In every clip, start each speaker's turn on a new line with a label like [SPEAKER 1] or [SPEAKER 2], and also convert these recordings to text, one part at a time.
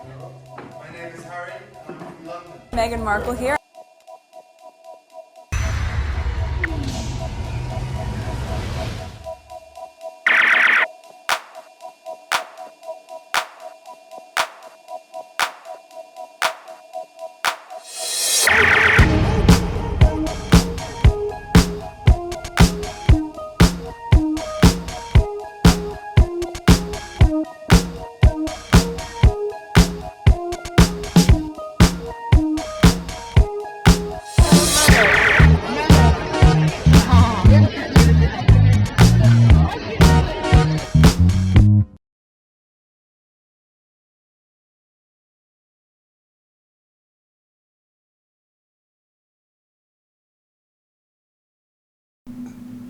[SPEAKER 1] My name is Harry, and I'm from London.
[SPEAKER 2] Meghan Markle here.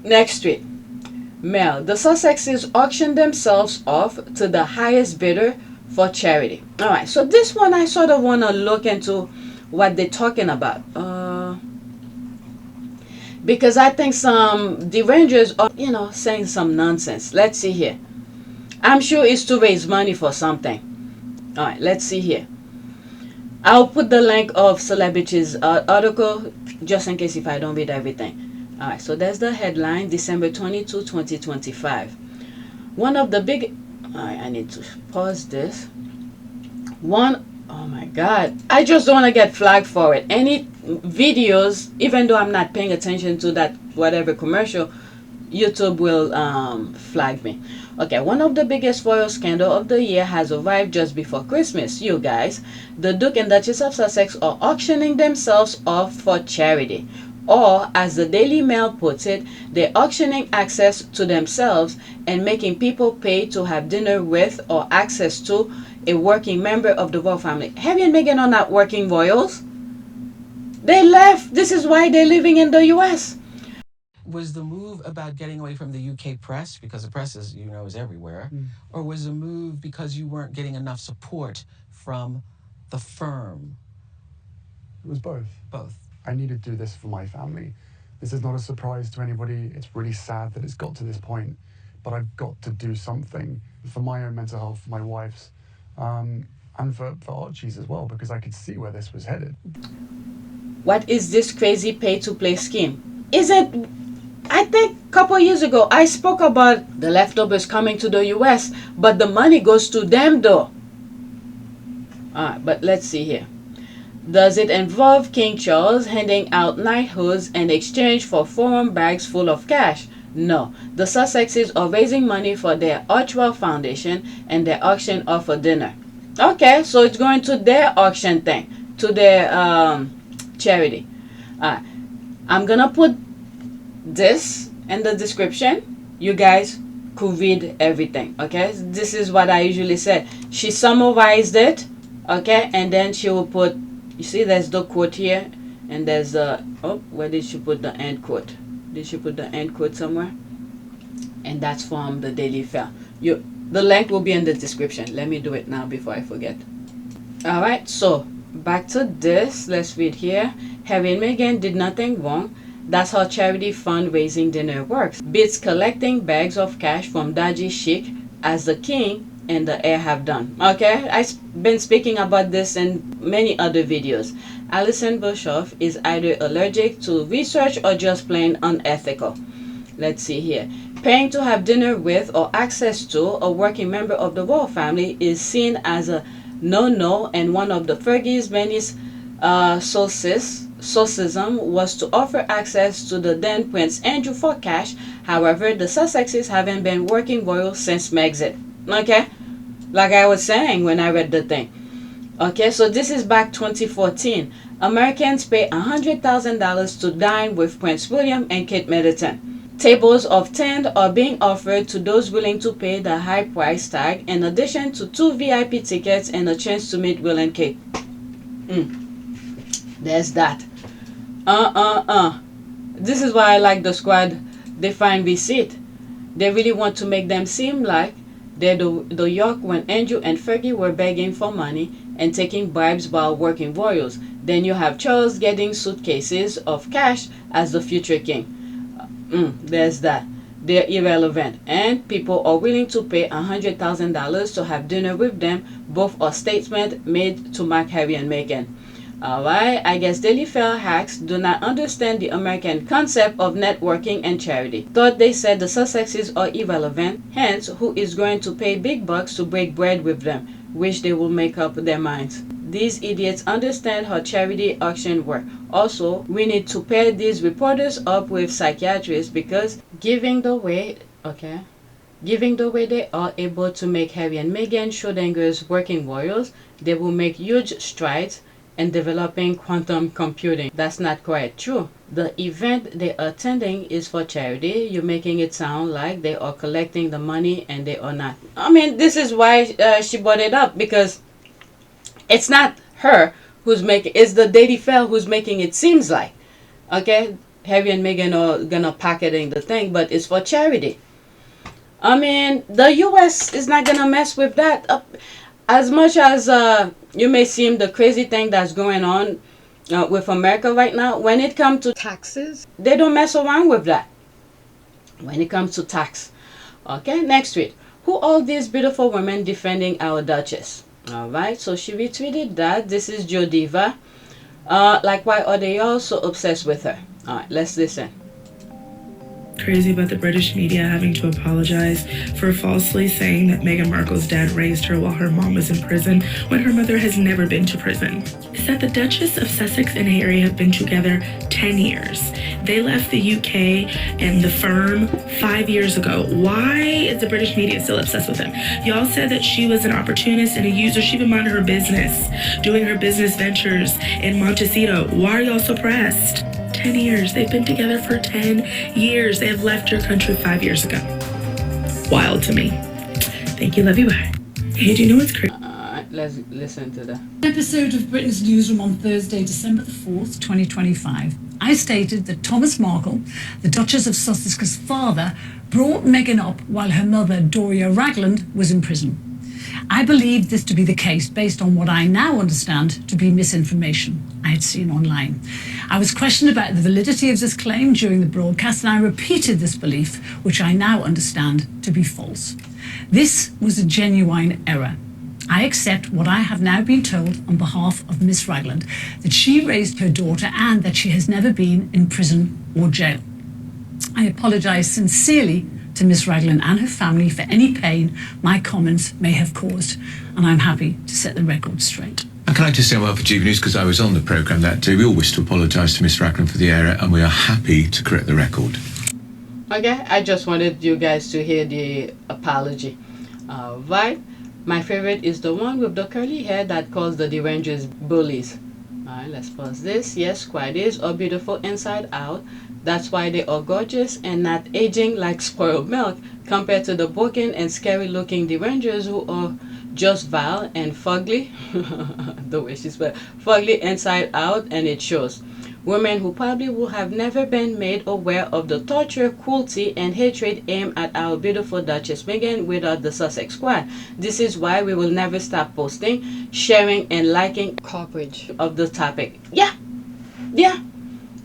[SPEAKER 3] Next tweet. Mel, the Sussexes auctioned themselves off to the highest bidder for charity. Alright, so this one I sort of want to look into what they're talking about. Because I think some derangers are, saying some nonsense. Let's see here. I'm sure it's to raise money for something. Alright, let's see here. I'll put the link of Celebrity's article just in case if I don't read everything. Alright, so there's the headline, December 22, 2025. One of the big... Alright, I need to pause this. Oh my god. I just don't want to get flagged for it. Any videos, even though I'm not paying attention to that whatever commercial, YouTube will flag me. Okay, one of the biggest royal scandal of the year has arrived just before Christmas. You guys, the Duke and Duchess of Sussex are auctioning themselves off for charity. Or, as the Daily Mail puts it, they're auctioning access to themselves and making people pay to have dinner with or access to a working member of the royal family. Harry and Meghan are not working royals. They left. This is why they're living in the US.
[SPEAKER 4] Was the move about getting away from the UK press, because the press is, is everywhere, or was the move because you weren't getting enough support from the firm?
[SPEAKER 5] It was both.
[SPEAKER 4] Both.
[SPEAKER 5] I needed to do this for my family. This is not a surprise to anybody. It's really sad that it's got to this point, but I've got to do something for my own mental health, for my wife's, and for Archie's as well, because I could see where this was headed.
[SPEAKER 3] What is this crazy pay-to-play scheme? I think a couple years ago, I spoke about the leftovers coming to the US, but the money goes to them though. Alright, but let's see here. Does it involve King Charles handing out knighthoods in exchange for foreign bags full of cash? No. The Sussexes are raising money for their Archewell Foundation and their auction off a dinner. Okay, so it's going to their auction thing, to their charity. I'm gonna put this in the description. You guys could read everything. Okay, this is what I usually say. She summarized it. Okay, and then she will put. You see, there's the quote here, and there's where did she put the end quote? Did she put the end quote somewhere? And that's from the Daily Fair. The link will be in the description. Let me do it now before I forget. All right, so back to this. Let's read here. Harry and Meghan did nothing wrong. That's how charity fundraising dinner works. Beats collecting bags of cash from dodgy chic, as the king and the heir have done. Okay, I've been speaking about this in many other videos. Alison Bischoff is either allergic to research or just plain unethical. Let's see here. Paying to have dinner with or access to a working member of the royal family is seen as a no-no, and one of the Fergie's many Sourcism was to offer access to the then Prince Andrew for cash. However, the Sussexes haven't been working royal since Megxit. Okay, like I was saying when I read the thing. Okay, so this is back 2014. Americans pay $100,000 to dine with Prince William and Kate Middleton. Tables of 10 are being offered to those willing to pay the high price tag, in addition to 2 VIP tickets and a chance to meet Will and Kate. There's that. This is why I like the squad. They find receipt. They really want to make them seem like they're the York when Andrew and Fergie were begging for money and taking bribes while working royals. Then you have Charles getting suitcases of cash as the future king. There's that. they're irrelevant, and people are willing to pay $100,000 to have dinner with them. Both are statements made to mark Harry and Meghan. Alright, I guess Daily Fair hacks do not understand the American concept of networking and charity. Thought they said the Sussexes are irrelevant, hence who is going to pay big bucks to break bread with them? Wish they will make up their minds. These idiots understand how charity auction work. Also, we need to pair these reporters up with psychiatrists because giving the way they are able to make Harry and Meghan Schrodinger's working royals, they will make huge strides in developing quantum computing. That's not quite true. The event they are attending is for charity. You're making it sound like they are collecting the money and they are not. I mean, this is why she brought it up, because it's not her who's making, it's the Daily Fair who's making it seems like. Okay, Harry and Meghan are gonna packeting the thing, but it's for charity. I mean, the US is not gonna mess with that. As much as you may seem the crazy thing that's going on with America right now, when it comes to taxes, they don't mess around with that. When it comes to tax. Okay, next tweet. Who all these beautiful women defending our Duchess? Alright, so she retweeted that. This is Joe Diva. Like, why are they all so obsessed with her? Alright, let's listen.
[SPEAKER 2] Crazy about the British media having to apologize for falsely saying that Meghan Markle's dad raised her while her mom was in prison when her mother has never been to prison. Is that the Duchess of Sussex and Harry have been together 10 years. They left the UK and the firm 5 years ago. Why is the British media still obsessed with him? Y'all said that she was an opportunist and a user. She been minding her business, doing her business ventures in Montecito. Why are y'all so pressed? 10 years. They've been together for 10 years. They have left your country 5 years ago. Wild to me. Thank you. Love you. Bye. Hey, do you know what's crazy?
[SPEAKER 3] Let's listen to that.
[SPEAKER 6] Episode of Britain's Newsroom on Thursday, December the 4th, 2025. I stated that Thomas Markle, the Duchess of Sussex's father, brought Meghan up while her mother, Doria Ragland, was in prison. I believe this to be the case based on what I now understand to be misinformation I had seen online. I was questioned about the validity of this claim during the broadcast, and I repeated this belief, which I now understand to be false. This was a genuine error. I accept what I have now been told on behalf of Miss Ragland, that she raised her daughter and that she has never been in prison or jail. I apologise sincerely to Miss Ragland and her family for any pain my comments may have caused, and I'm happy to set the record straight.
[SPEAKER 7] And can I just say, well, for TV News, because I was on the programme that day, we all wish to apologise to Miss Ragland for the error, and we are happy to correct the record.
[SPEAKER 3] Okay, I just wanted you guys to hear the apology. Alright, my favorite is the one with the curly hair that calls the derangers bullies. Alright, let's pause this. Yes, Quiet are beautiful inside out. That's why they are gorgeous and not aging like spoiled milk compared to the broken and scary looking derangers who are just vile and fugly. The way she spelled fugly inside out, and it shows. Women who probably would have never been made aware of the torture, cruelty, and hatred aimed at our beautiful Duchess Meghan without the Sussex squad. This is why we will never stop posting, sharing, and liking coverage of the topic. Yeah,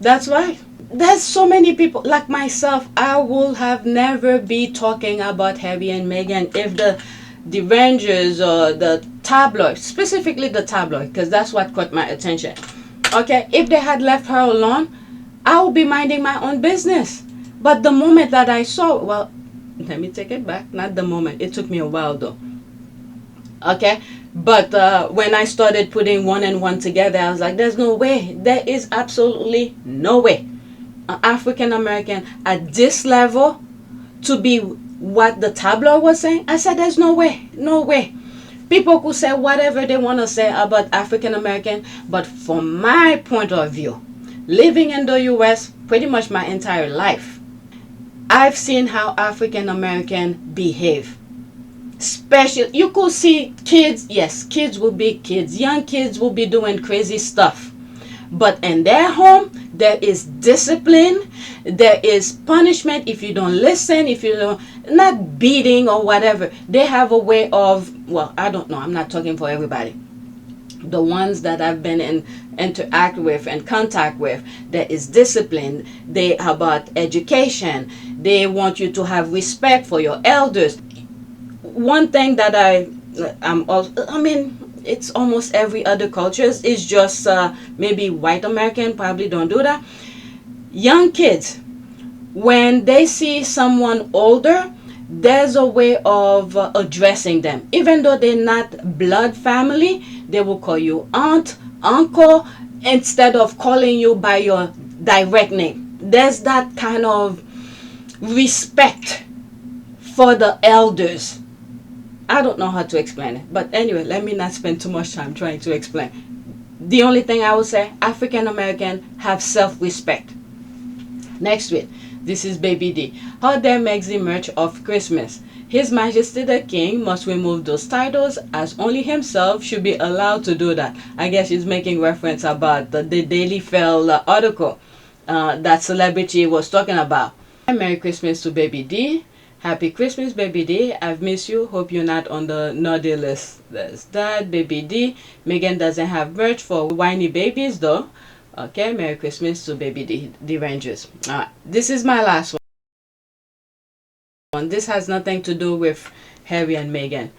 [SPEAKER 3] that's right. There's so many people like myself. I will have never be talking about Harry and Meghan if the Rangers or the tabloid, specifically the tabloid, because that's what caught my attention. Okay, if they had left her alone, I would be minding my own business. But the moment that I saw, well, let me take it back. Not the moment. It took me a while though. Okay, but when I started putting one and one together, I was like, there's no way. There is absolutely no way. An African American at this level to be what the tabloid was saying. I said, there's no way. No way. People could say whatever they want to say about African American, but from my point of view, living in the US pretty much my entire life, I've seen how African American behave. Especially, you could see kids, yes, kids will be kids, young kids will be doing crazy stuff. But in their home, there is discipline, there is punishment if you don't listen, if you don't, not beating or whatever. They have a way of, well, I don't know, I'm not talking for everybody. The ones that I've been in interact with and contact with, there is discipline. They about education. They want you to have respect for your elders. One thing that I mean, it's almost every other culture. It's just maybe white American probably don't do that. Young kids, when they see someone older, there's a way of addressing them. Even though they're not blood family, they will call you aunt, uncle, instead of calling you by your direct name. There's that kind of respect for the elders. I don't know how to explain it, but anyway, let me not spend too much time trying to explain. The only thing I would say, African American have self-respect. Next week, this is Baby D. How dare Meghan merch of Christmas? His Majesty the King must remove those titles, as only himself should be allowed to do that. I guess she's making reference about the Daily Fell article that celebrity was talking about. Merry Christmas to Baby D. Happy Christmas, Baby D. I've missed you. Hope you're not on the naughty list. There's that, Baby D. Meghan doesn't have merch for whiny babies though. Okay, Merry Christmas to Baby D. The Rangers. Alright, this is my last one. This has nothing to do with Harry and Meghan.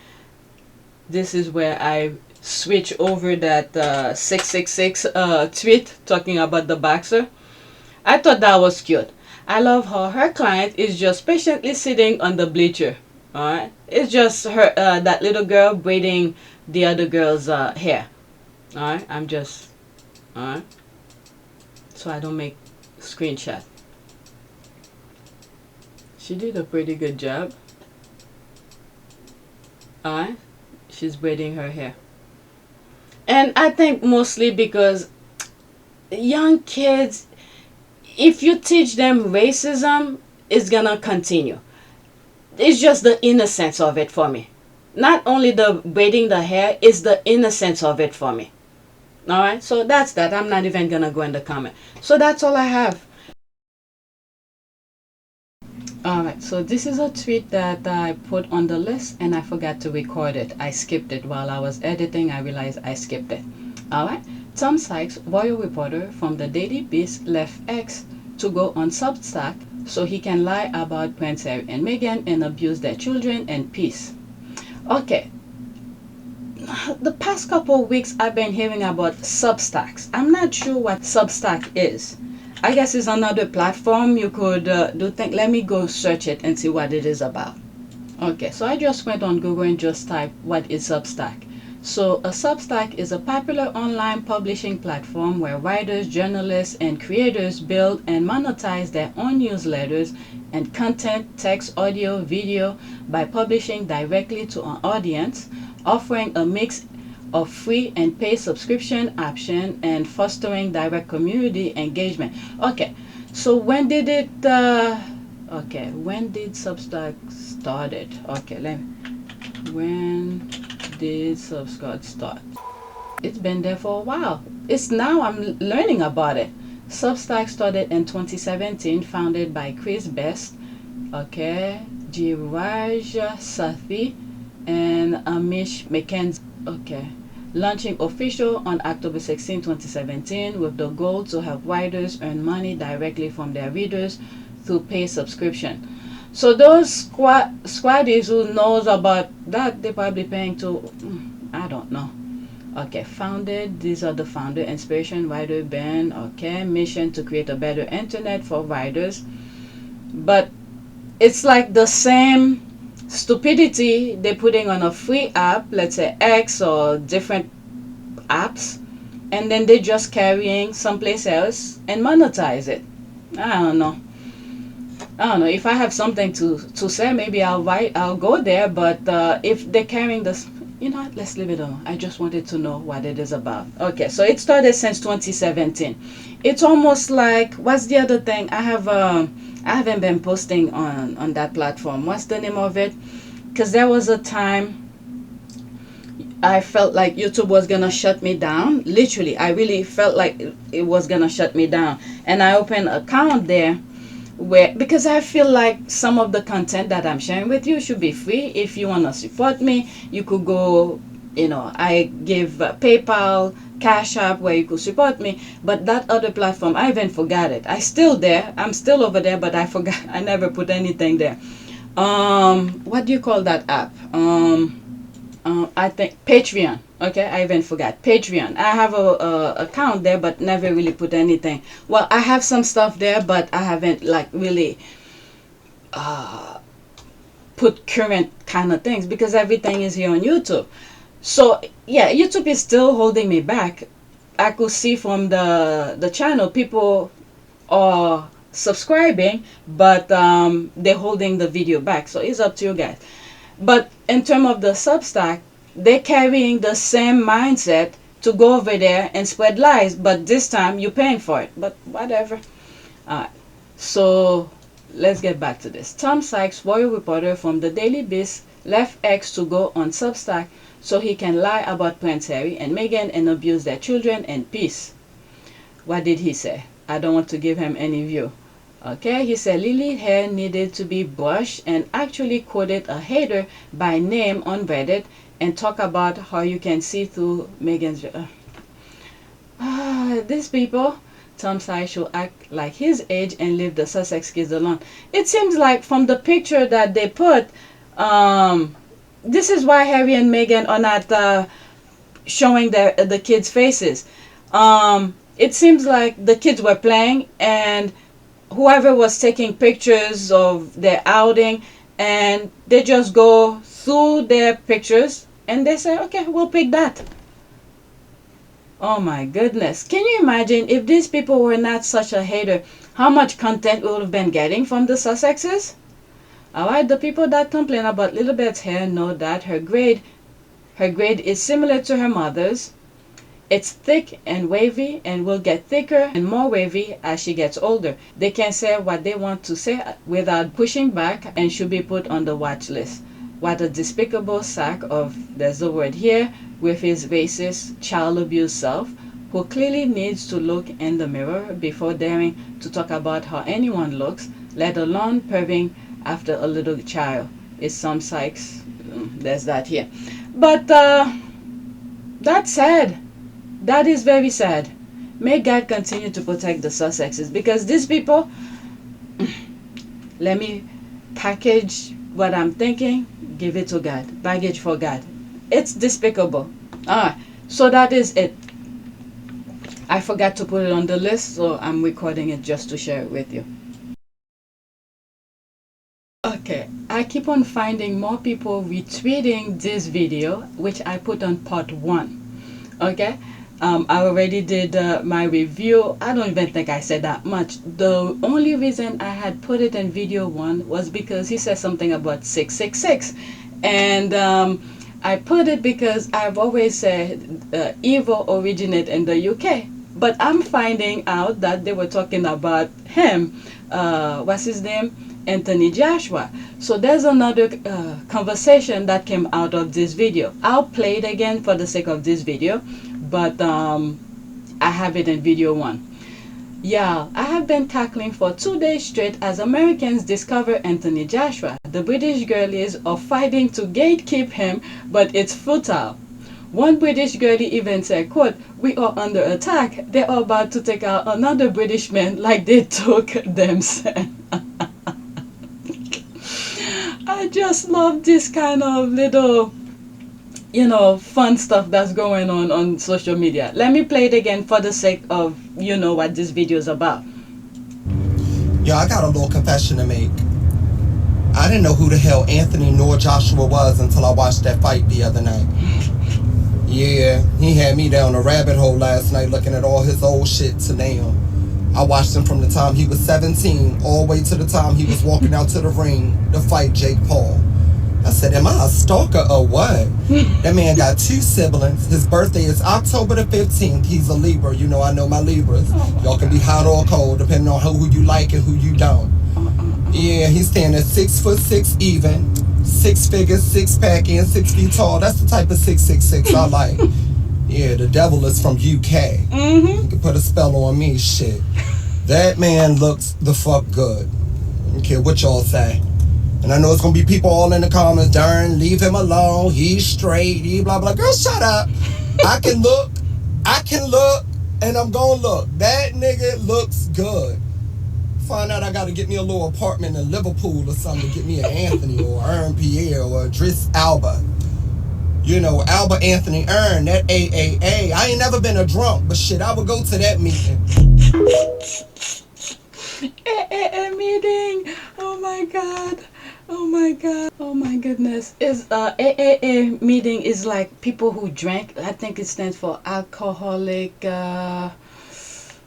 [SPEAKER 3] This is where I switch over that 666 tweet talking about the boxer. I thought that was cute. I love how her client is just patiently sitting on the bleacher. Alright, it's just her that little girl braiding the other girl's hair. Alright, I'm just alright, so I don't make screenshot. She did a pretty good job. Alright, she's braiding her hair, and I think mostly because young kids, if you teach them racism, it's gonna continue. It's just the innocence of it for me. Not only the braiding the hair, it's the innocence of it for me. Alright, so that's that. I'm not even gonna go in the comment. So that's all I have. Alright, so this is a tweet that I put on the list and I forgot to record it. I skipped it while I was editing. I realized I skipped it. Alright, Tom Sykes, royal reporter from the Daily Beast, left X to go on Substack so he can lie about Prince Harry and Meghan and abuse their children and peace. Okay, the past couple of weeks I've been hearing about Substacks. I'm not sure what Substack is. I guess it's another platform you could do things. Let me go search it and see what it is about. Okay, so I just went on Google and just typed what is Substack. So a Substack is a popular online publishing platform where writers, journalists, and creators build and monetize their own newsletters and content, text, audio, video by publishing directly to an audience, offering a mix of free and paid subscription option, and fostering direct community engagement. Okay, so when did Substack started? Okay, when did Substack start? It's been there for a while. It's now I'm learning about it. Substack started in 2017, founded by Chris Best, okay, Jiraj Sathi, and Amish McKenzie. Okay, launching official on October 16, 2017, with the goal to help writers earn money directly from their readers through paid subscription. So those squaddies who knows about that, they're probably paying to, I don't know. Okay, founded, these are the founder, inspiration, writer, Ben, okay, mission to create a better internet for writers. But it's like the same stupidity they're putting on a free app, let's say X or different apps, and then they're just carrying someplace else and monetize it. I don't know. If I have something to say, maybe I'll go there, but if they're carrying this, you know what, let's leave it alone. I just wanted to know what it is about. Okay, so it started since 2017. It's almost like, what's the other thing? I haven't been posting on that platform. What's the name of it? Because there was a time I felt like YouTube was gonna shut me down. Literally, I really felt like it was gonna shut me down, and I opened an account there because I feel like some of the content that I'm sharing with you should be free. If you want to support me, you could go I give PayPal, Cash App where you could support me, but that other platform, I even forgot it. I'm still over there, but I forgot. I never put anything there. What do you call that app? I think Patreon. Okay, I even forgot Patreon. I have a account there, but never really put anything. Well, I have some stuff there, but I haven't like really put current kind of things because everything is here on YouTube. So yeah, YouTube is still holding me back. I could see from the channel people are subscribing, but they're holding the video back. So it's up to you guys. But in terms of the Substack, they're carrying the same mindset to go over there and spread lies, but this time you're paying for it. But whatever. So let's get back to this. Tom Sykes, royal reporter from the Daily Beast, left X to go on Substack so he can lie about Prince Harry and Meghan and abuse their children and peace. What did he say? I don't want to give him any view. Okay, he said Lily hair needed to be brushed and actually quoted a hater by name on Reddit and talk about how you can see through Meghan's... these people, Tom Sykes should act like his age and leave the Sussex kids alone. It seems like from the picture that they put, this is why Harry and Meghan are not showing the kids' faces. It seems like the kids were playing and whoever was taking pictures of their outing, and they just go through their pictures and they say, okay, we'll pick that. Oh my goodness. Can you imagine if these people were not such a hater, how much content we would have been getting from the Sussexes? Alright, the people that complain about Lilibet's hair know that her grade is similar to her mother's. It's thick and wavy and will get thicker and more wavy as she gets older. They can say what they want to say without pushing back and should be put on the watch list. What a despicable sack of, there's the word here, with his racist, child abuse self, who clearly needs to look in the mirror before daring to talk about how anyone looks, let alone perving after a little child. It's some Sykes. There's that here. But that's sad. That is very sad. May God continue to protect the Sussexes, because these people, let me package what I'm thinking, give it to God. Baggage for God. It's despicable. So that is it. I forgot to put it on the list, so I'm recording it just to share it with you. Okay, I keep on finding more people retweeting this video, which I put on part 1. Okay, I already did my review. I don't even think I said that much. The only reason I had put it in video 1 was because he said something about 666. And I put it because I've always said evil originated in the UK. But I'm finding out that they were talking about him. What's his name? Anthony Joshua. So there's another conversation that came out of this video. I'll play it again for the sake of this video, but I have it in video 1. Yeah, I have been cackling for 2 days straight as Americans discover Anthony Joshua. The British girlies are fighting to gatekeep him, but it's futile. One British girlie even said, quote, "We are under attack. They are about to take out another British man like they took themselves." I just love this kind of little, fun stuff that's going on social media. Let me play it again for the sake of, what this video is about.
[SPEAKER 8] Yo, I got a little confession to make. I didn't know who the hell Anthony nor Joshua was until I watched that fight the other night. Yeah, he had me down a rabbit hole last night looking at all his old shit to now. I watched him from the time he was 17 all the way to the time he was walking out to the ring to fight Jake Paul. I said, am I a stalker or what? That man got 2 siblings. His birthday is October the 15th. He's a Libra. I know my Libras. Y'all can be hot or cold depending on who you like and who you don't. Yeah, he's standing at 6'6" even. 6 figures, 6-pack, and 6 feet tall. That's the type of 666 I like. Yeah, the devil is from UK. You can put a spell on me, shit. That man looks the fuck good. I don't care what y'all say. And I know it's gonna be people all in the comments, darn, leave him alone, he's straight, he blah blah. Girl, shut up. I can look, and I'm gonna look. That nigga looks good. Find out I gotta get me a little apartment in Liverpool or something to get me an Anthony or Aaron Pierre or Driss Alba. You know, Alba Anthony Earn, that AAA. I ain't never been a drunk, but shit, I would go to that meeting.
[SPEAKER 3] AAA meeting. Oh my god. Oh my god. Oh my goodness. Is AAA meeting is like people who drank. I think it stands for alcoholic.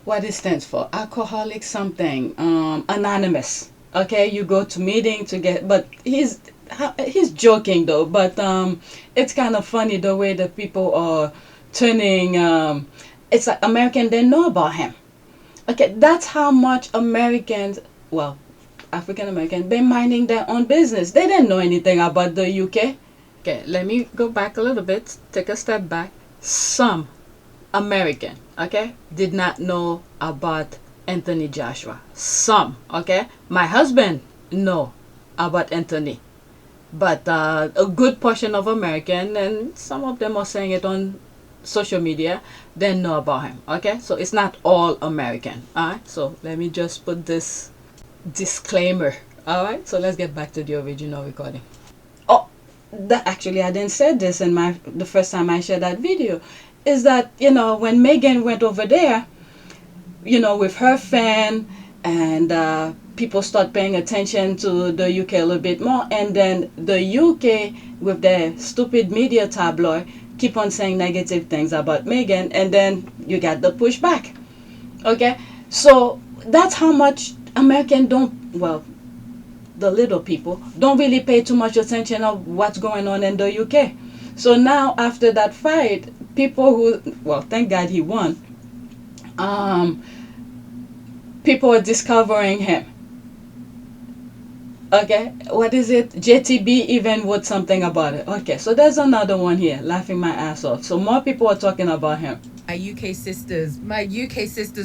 [SPEAKER 3] What it stands for? Alcoholic something. Anonymous. Okay, you go to meeting to get. But he's joking though. But it's kind of funny the way that people are turning. It's like American didn't know about him. Okay, that's how much Americans, well, African Americans, been minding their own business. They didn't know anything about the UK. Okay, let me go back a little bit, take a step back. Some American, okay, did not know about Anthony Joshua. Some, okay. My husband know about Anthony. But a good portion of American, and some of them are saying it on social media, they know about him. Okay, so it's not all American. All right, so let me just put this disclaimer. All right, so let's get back to the original recording. Oh, that actually I didn't say this in the first time I shared that video. Is that, you know, when Meghan went over there, you know, with her fan, and people start paying attention to the UK a little bit more, and then the UK with their stupid media tabloid keep on saying negative things about Meghan, and then you got the pushback. Okay, so that's how much American don't, well, the little people don't really pay too much attention of what's going on in the UK. So now after that fight, people who, well, thank God he won, people are discovering him. Okay, what is it? JTB even wrote something about it. Okay, so there's another one here, laughing my ass off. So more people are talking about him.
[SPEAKER 9] My UK sisters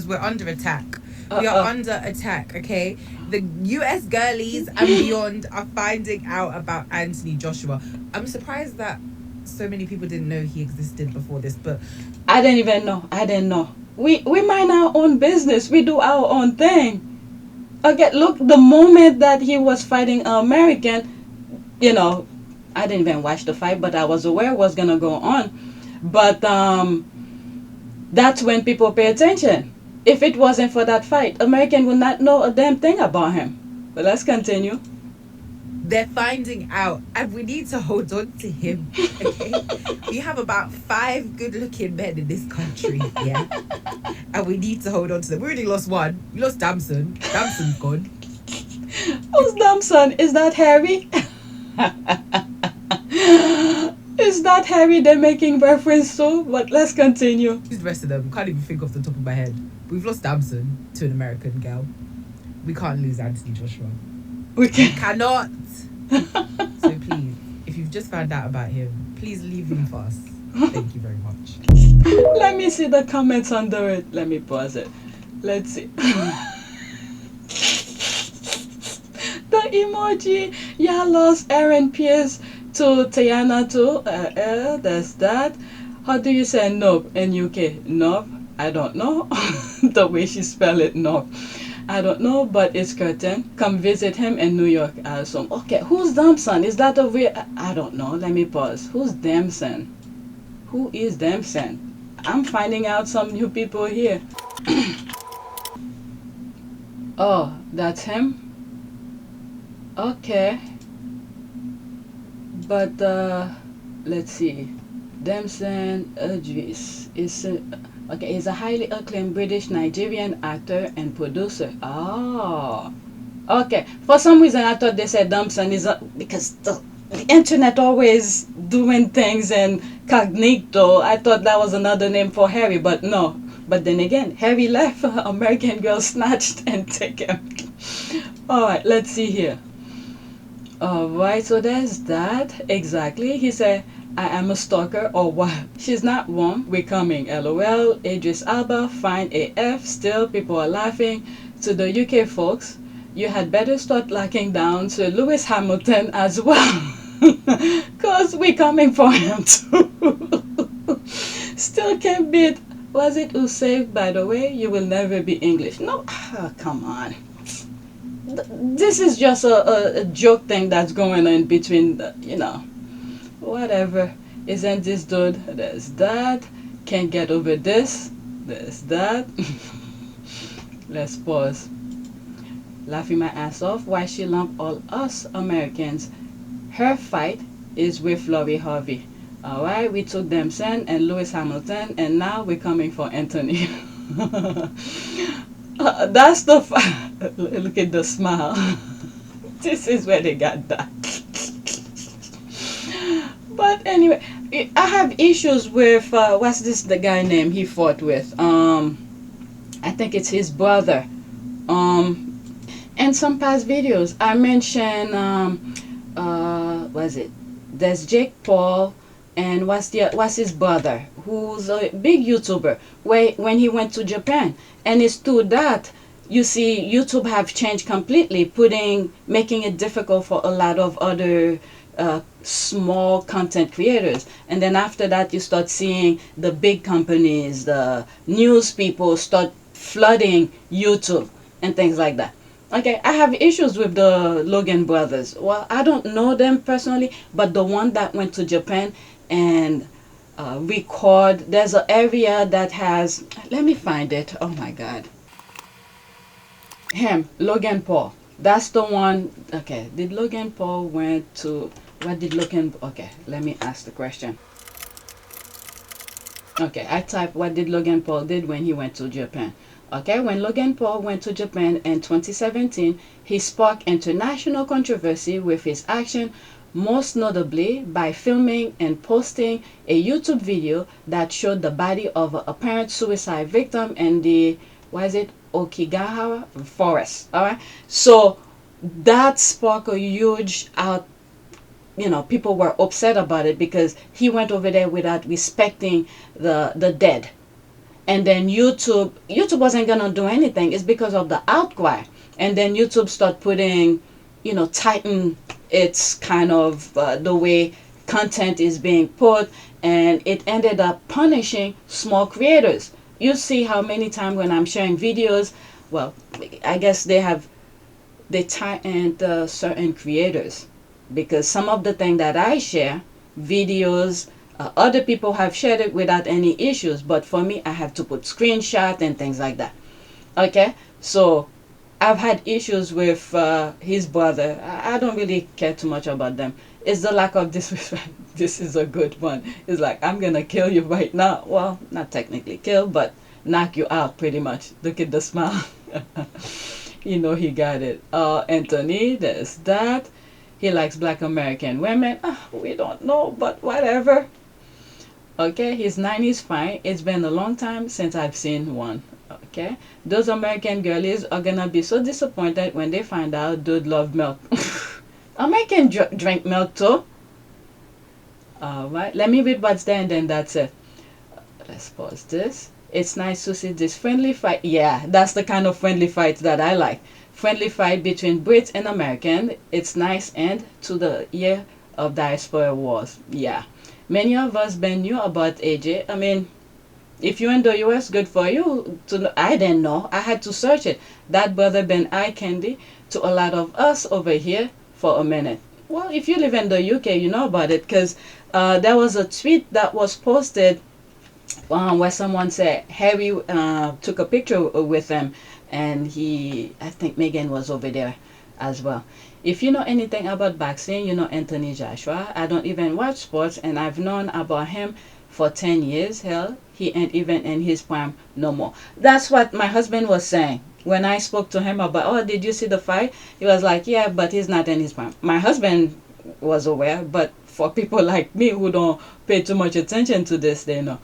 [SPEAKER 9] were under attack. We are under attack, okay? The US girlies and beyond are finding out about Anthony Joshua. I'm surprised that so many people didn't know he existed before this, but
[SPEAKER 3] I didn't even know. I didn't know. We mind our own business. We do our own thing. Okay, look, the moment that he was fighting an American, you know, I didn't even watch the fight, but I was aware what's going to go on. But that's when people pay attention. If it wasn't for that fight, American would not know a damn thing about him. But let's continue.
[SPEAKER 9] they're finding out, and we need to hold on to him. Okay, we have about 5 good-looking men in this country, yeah, and we need to hold on to them. We already lost one. We lost Damson. Damson's gone.
[SPEAKER 3] Who's Damson? Is that Harry? Is that Harry they're making reference to? But let's continue.
[SPEAKER 9] Who's the rest of them? Can't even think off the top of my head. We've lost Damson to an American girl. We can't lose Anthony Joshua.
[SPEAKER 3] We
[SPEAKER 9] cannot. So please, if you've just found out about him, please leave him for us. Thank you very much.
[SPEAKER 3] Let me see the comments under it. Let me pause it. Let's see. The emoji. Yeah, lost Aaron Pierce to Tiana too. There's that. How do you say nope in UK? Nope. I don't know. The way she spell it, nope. I don't know, but it's Curtin. Come visit him in New York, I assume. Okay, who's Damson? Is that a real... I don't know. Let me pause. Who's Damson? Who is Damson? I'm finding out some new people here. Oh, that's him? Okay. But, let's see. Damson Idris is... okay, he's a highly acclaimed British Nigerian actor and producer. Oh, okay. For some reason, I thought they said Damson is because the internet always doing things incognito. I thought that was another name for Harry, but no. But then again, Harry left. American girl snatched and take him. All right, let's see here. All right, so there's that. Exactly. He said, I am a stalker or what? She's not wrong. We're coming. LOL. Idris Alba. Fine AF. Still, people are laughing. To the UK folks, you had better start locking down Sir Lewis Hamilton as well. Because we're coming for him too. Still can't beat, was it who saved, by the way, you will never be English. No, come on. This is just a joke thing that's going on between, whatever. Isn't this dude? There's that. Can't get over this. There's that. Let's pause. Laughing my ass off. Why she lump all us Americans? Her fight is with Lori Harvey. Alright, we took them Sen and Lewis Hamilton, and now we're coming for Anthony. That's the look at the smile. This is where they got that. But anyway, I have issues with what's the guy name he fought with? I think it's his brother. And some past videos I mentioned there's Jake Paul, and what's his brother, who's a big YouTuber, when he went to Japan. And it's through that you see YouTube have changed completely, making it difficult for a lot of other small content creators. And then after that you start seeing the big companies, the news people start flooding YouTube and things like that. Okay, I have issues with the Logan brothers. Well, I don't know them personally, but the one that went to Japan and record, there's an area that has, let me find it, oh my god, Logan Paul, that's the one. Okay, did Logan Paul went to, what did Logan, okay, let me ask the question. Okay, I type what did Logan Paul did when he went to Japan. Okay, when Logan Paul went to Japan in 2017, he sparked international controversy with his action, most notably by filming and posting a YouTube video that showed the body of an apparent suicide victim in the, Okinawa forest. Alright, so that sparked a huge people were upset about it because he went over there without respecting the dead. And then YouTube wasn't gonna do anything. It's because of the outcry. And then YouTube start putting, tighten its kind of the way content is being put, and it ended up punishing small creators. You see how many times when I'm sharing videos, well, I guess they tightened certain creators, because some of the things that I share, videos, other people have shared it without any issues, but for me, I have to put screenshots and things like that. Okay, so I've had issues with his brother. I don't really care too much about them. It's the lack of disrespect. This is a good one. It's like, I'm gonna kill you right now. Well, not technically kill, but knock you out pretty much. Look at the smile. He got it. Anthony, there's that. He likes black American women. We don't know, but whatever. Okay, his 90s fine. It's been a long time since I've seen one. Okay, those American girlies are gonna be so disappointed when they find out dude love milk. American drink milk too. Alright, let me read what's there and then that's it. Let's pause this. It's nice to see this friendly fight. Yeah, that's the kind of friendly fight that I like. Friendly fight between Brits and American. It's nice end to the year of diaspora wars. Yeah. Many of us been knew about AJ. I mean, if you're in the US, good for you to know. I didn't know. I had to search it. That brother been eye candy to a lot of us over here for a minute. Well, if you live in the UK, you know about it, because there was a tweet that was posted where someone said Harry took a picture with him, and I think Meghan was over there as well. If you know anything about boxing, you know Anthony Joshua. I don't even watch sports, and I've known about him for 10 years. Hell, he ain't even in his prime no more. That's what my husband was saying. When I spoke to him about, oh, did you see the fight? He was like, yeah, but he's not in his prime. My husband was aware, but for people like me who don't pay too much attention to this, they know.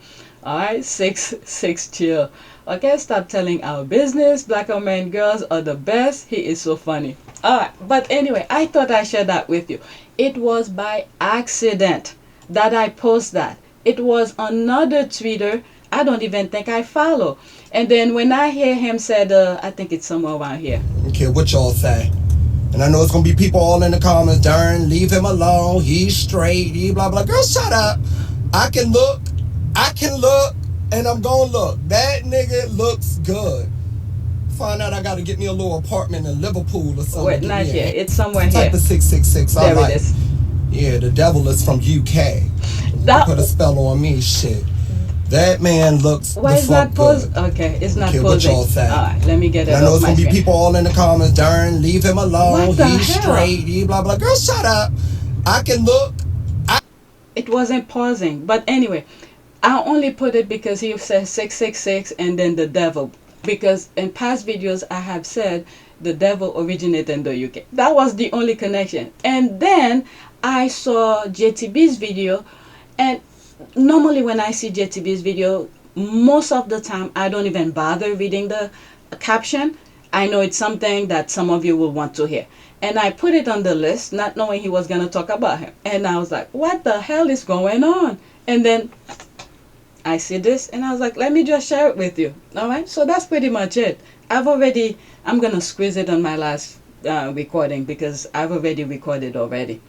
[SPEAKER 3] Alright, six chill. Okay, stop telling our business. Black American girls are the best. He is so funny. Alright, but anyway, I thought I shared that with you. It was by accident that I post that. It was another tweeter I don't even think I follow. And then when I hear him said, I think it's somewhere around here.
[SPEAKER 8] Okay, what y'all say? And I know it's gonna be people all in the comments, darn, leave him alone, he's straight, he blah blah. Girl, shut up. I can look, and I'm gonna look. That nigga looks good. Find out I gotta get me a little apartment in Liverpool or something.
[SPEAKER 3] Wait, not here. It's somewhere
[SPEAKER 8] type
[SPEAKER 3] here.
[SPEAKER 8] of 666.
[SPEAKER 3] There
[SPEAKER 8] I
[SPEAKER 3] it is.
[SPEAKER 8] Yeah, the devil is from UK.
[SPEAKER 3] That
[SPEAKER 8] put a spell on me, shit. That man looks
[SPEAKER 3] why
[SPEAKER 8] the
[SPEAKER 3] is
[SPEAKER 8] fuck
[SPEAKER 3] that pose?
[SPEAKER 8] good.
[SPEAKER 3] Okay, it's not
[SPEAKER 8] Okay,
[SPEAKER 3] posing.
[SPEAKER 8] what y'all say?
[SPEAKER 3] Alright, let me get it
[SPEAKER 8] And I know
[SPEAKER 3] off
[SPEAKER 8] it's
[SPEAKER 3] my
[SPEAKER 8] gonna be
[SPEAKER 3] screen.
[SPEAKER 8] people all in the comments, darn, leave him alone,
[SPEAKER 3] What the
[SPEAKER 8] he's
[SPEAKER 3] hell?
[SPEAKER 8] straight, he blah blah. Girl, shut up. I can look.
[SPEAKER 3] It wasn't pausing, but anyway, I only put it because he says 666 and then the devil. Because in past videos I have said the devil originated in the UK. That was the only connection. And then I saw JTB's video, and normally when I see JTB's video, most of the time I don't even bother reading the caption. I know it's something that some of you will want to hear. And I put it on the list, not knowing he was going to talk about him. And I was like, what the hell is going on? And then I see this and I was like, let me just share it with you. All right. So that's pretty much it. I'm going to squeeze it on my last recording because I've already recorded already.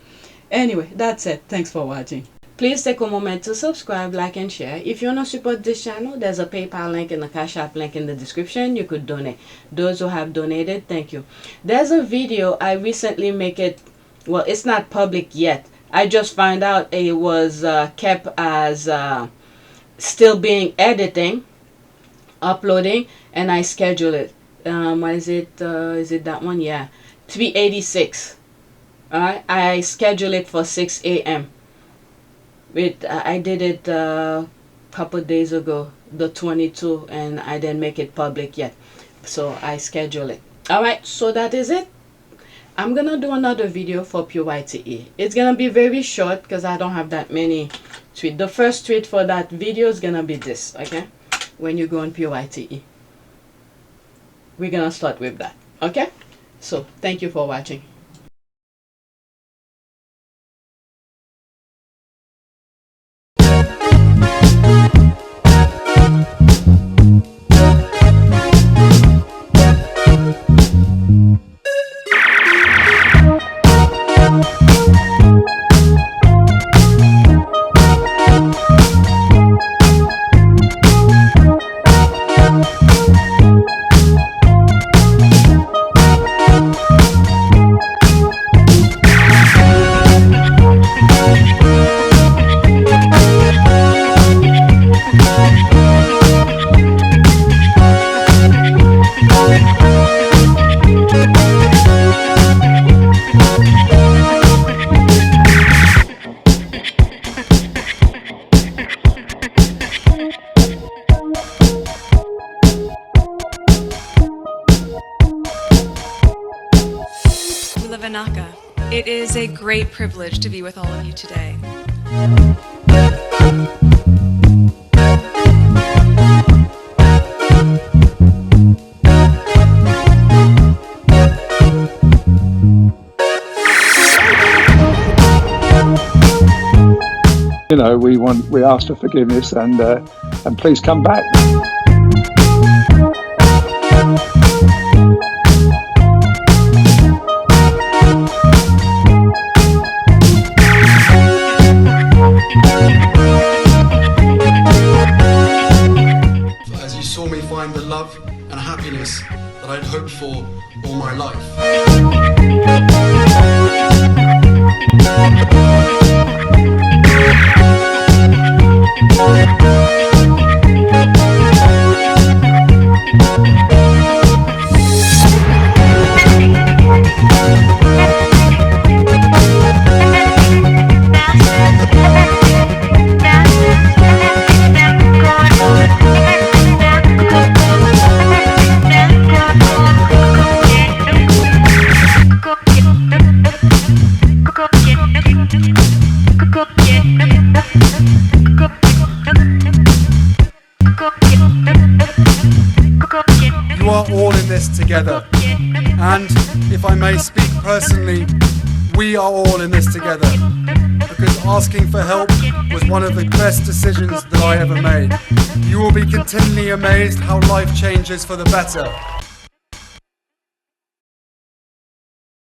[SPEAKER 3] Anyway, that's it. Thanks for watching. Please take a moment to subscribe, like, and share. If you want to support this channel, there's a PayPal link and a Cash App link in the description. You could donate. Those who have donated, thank you. There's a video I recently make it, well, it's not public yet. I just found out it was kept as still being editing, uploading, and I schedule it. What is it? Is it that one? Yeah, 386. All right, I schedule it for 6 a.m. I did it a couple days ago, the 22, and I didn't make it public yet. So I schedule it. Alright, so that is it. I'm going to do another video for PYTE. It's going to be very short because I don't have that many tweets. The first tweet for that video is going to be this, okay? When you go on PYTE. We're going to start with that, okay? So, thank you for watching.
[SPEAKER 10] It is a great privilege to be with all of you today.
[SPEAKER 11] You know, we ask for forgiveness and please come back.
[SPEAKER 5] As you saw me find the love and happiness that I'd hoped for all my life. You are all in this together, and if I may speak personally, we are all in this together, because
[SPEAKER 12] asking for help was one of the best decisions that I ever made. You will be continually amazed how life changes for the better.